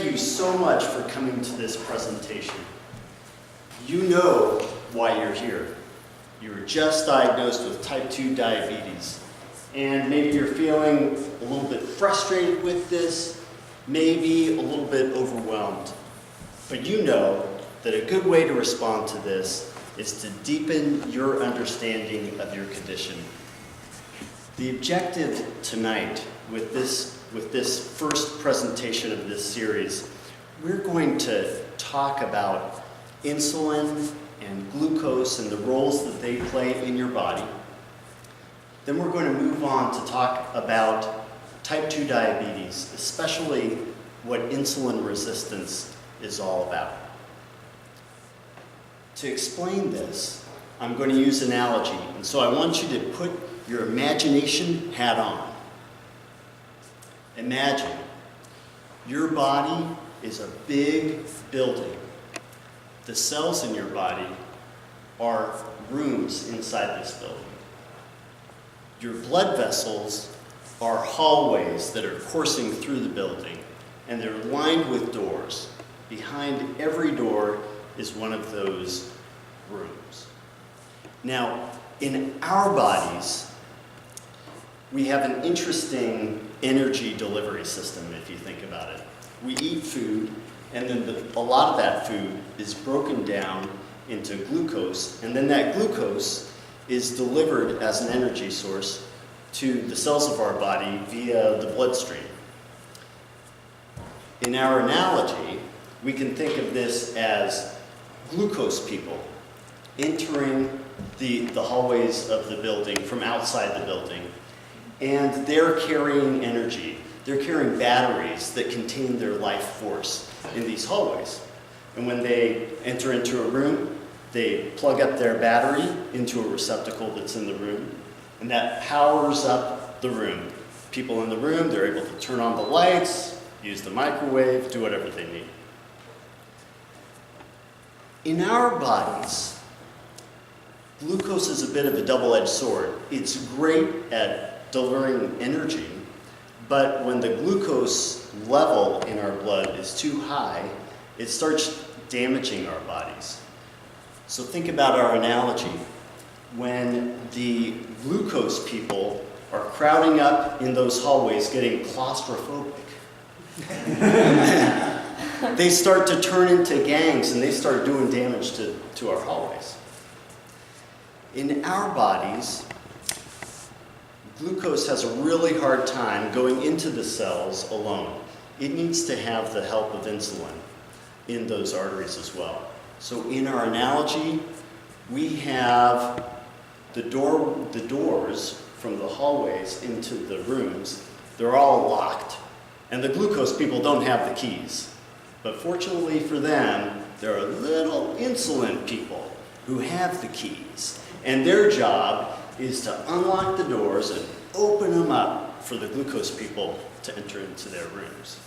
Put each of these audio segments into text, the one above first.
Thank you so much for coming to this presentation. You know why you're here. You were just diagnosed with type 2 diabetes, and maybe you're feeling a little bit frustrated with this, maybe a little bit overwhelmed. But you know that a good way to respond to this is to deepen your understanding of your condition. The objective tonight with this first presentation of this series, we're going to talk about insulin and glucose and the roles that they play in your body. Then we're going to move on to talk about type 2 diabetes, especially what insulin resistance is all about. To explain this, I'm going to use analogy, and so I want you to put your imagination hat on. Imagine your body is a big building. The cells in your body are rooms inside this building. Your blood vessels are hallways that are coursing through the building, and they're lined with doors. Behind every door is one of those rooms. Now, in our bodies, we have an interesting energy delivery system, if you think about it. We eat food, and then a lot of that food is broken down into glucose, and then that glucose is delivered as an energy source to the cells of our body via the bloodstream. In our analogy, we can think of this as glucose people entering the hallways of the building from outside the building. And they're carrying energy. They're carrying batteries that contain their life force in these hallways. And when they enter into a room, they plug up their battery into a receptacle that's in the room, and that powers up the room. People in the room, they're able to turn on the lights, use the microwave, do whatever they need. In our bodies, glucose is a bit of a double-edged sword. It's great at delivering energy, but when the glucose level in our blood is too high, it starts damaging our bodies. So think about our analogy. When the glucose people are crowding up in those hallways getting claustrophobic, they start to turn into gangs and they start doing damage to our hallways. In our bodies, glucose has a really hard time going into the cells alone. It needs to have the help of insulin in those arteries as well. So in our analogy, we have the doors from the hallways into the rooms, they're all locked. And the glucose people don't have the keys. But fortunately for them, there are little insulin people who have the keys. And their job is to unlock the doors and open them up for the glucose people to enter into their rooms.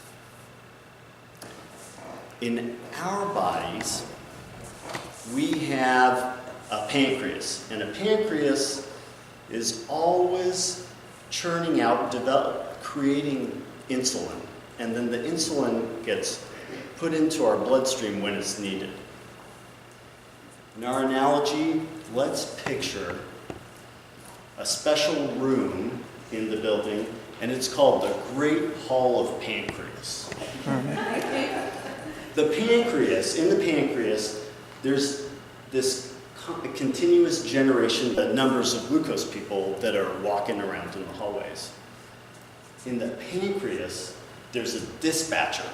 In our bodies, we have a pancreas, and a pancreas is always churning out, creating insulin, and then the insulin gets put into our bloodstream when it's needed. In our analogy, let's picture a special room in the building, and it's called the Great Hall of Pancreas. In the pancreas, there's this continuous generation of numbers of glucose people that are walking around in the hallways. In the pancreas, there's a dispatcher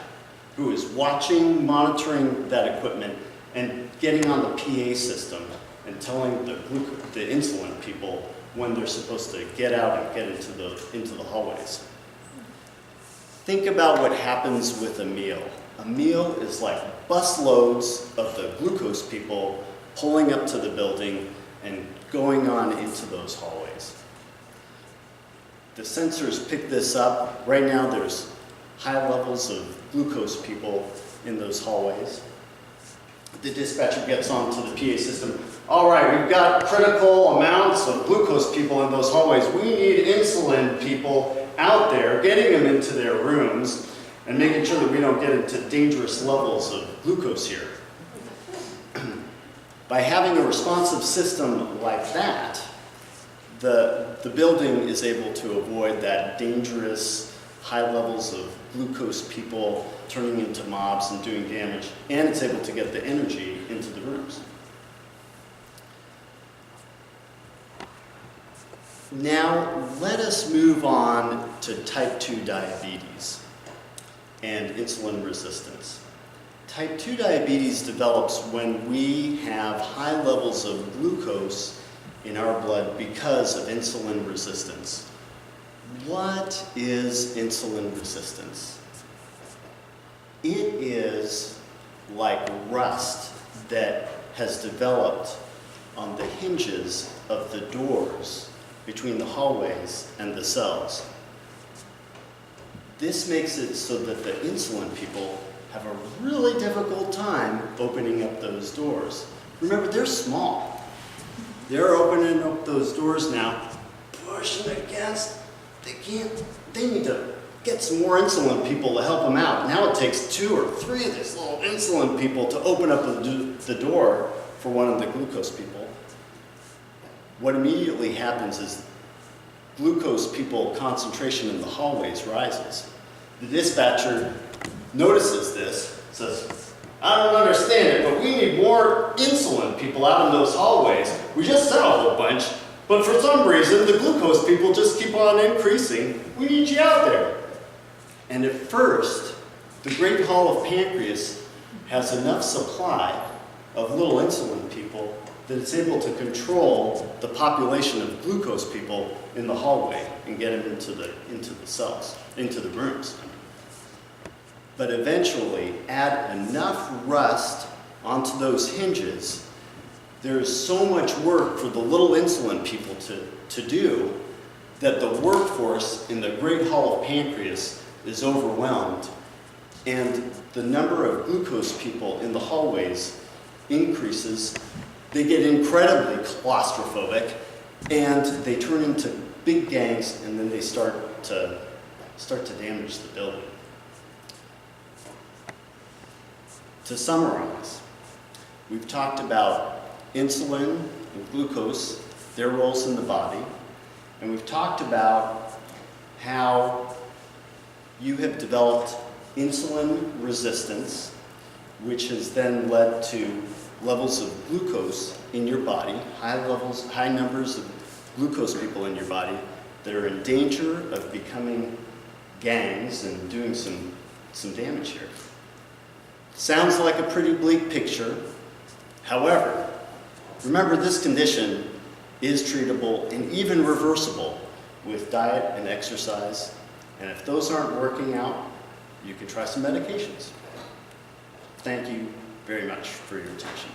who is watching, monitoring that equipment, and getting on the PA system and telling the insulin people when they're supposed to get out and get into the hallways. Think about what happens with a meal. A meal is like busloads of the glucose people pulling up to the building and going on into those hallways. The sensors pick this up. Right now there's high levels of glucose people in those hallways. The dispatcher gets onto the PA system. All right, we've got critical amounts of glucose people in those hallways. We need insulin people out there, getting them into their rooms. and making sure that we don't get into dangerous levels of glucose here. By having a responsive system like that, the building is able to avoid that dangerous high levels of glucose people turning into mobs and doing damage, and it's able to get the energy into the rooms. Now, let us move on to type 2 diabetes and insulin resistance. Type 2 diabetes develops when we have high levels of glucose in our blood because of insulin resistance. What is insulin resistance? It is like rust that has developed on the hinges of the doors between the hallways and the cells. This makes it so that the insulin people have a really difficult time opening up those doors. Remember, they're small. They're opening up those doors now, pushing against. They need to get some more insulin people to help them out. Now it takes 2 or 3 of these little insulin people to open up the door for one of the glucose people. What immediately happens is glucose people concentration in the hallways rises. The dispatcher notices this, says, I don't understand it, but we need more insulin people out in those hallways. We just sent a whole bunch, but for some reason the glucose people just keep on increasing. We need you out there. And at first, the Great Hall of Pancreas has enough supply of little insulin people that it's able to control the population of glucose people in the hallway and get them into the cells, into the rooms. But eventually, add enough rust onto those hinges, there's so much work for the little insulin people to do that the workforce in the Great Hall of Pancreas is overwhelmed, and the number of glucose people in the hallways increases. They get incredibly claustrophobic, and they turn into big gangs, and then they start to damage the building. To summarize, we've talked about insulin and glucose, their roles in the body, and we've talked about how you have developed insulin resistance, which has then led to levels of glucose in your body, high numbers of glucose people in your body that are in danger of becoming gangs and doing some damage here. Sounds like a pretty bleak picture. However, remember this condition is treatable and even reversible with diet and exercise. And if those aren't working out, you can try some medications. Thank you very much for your attention.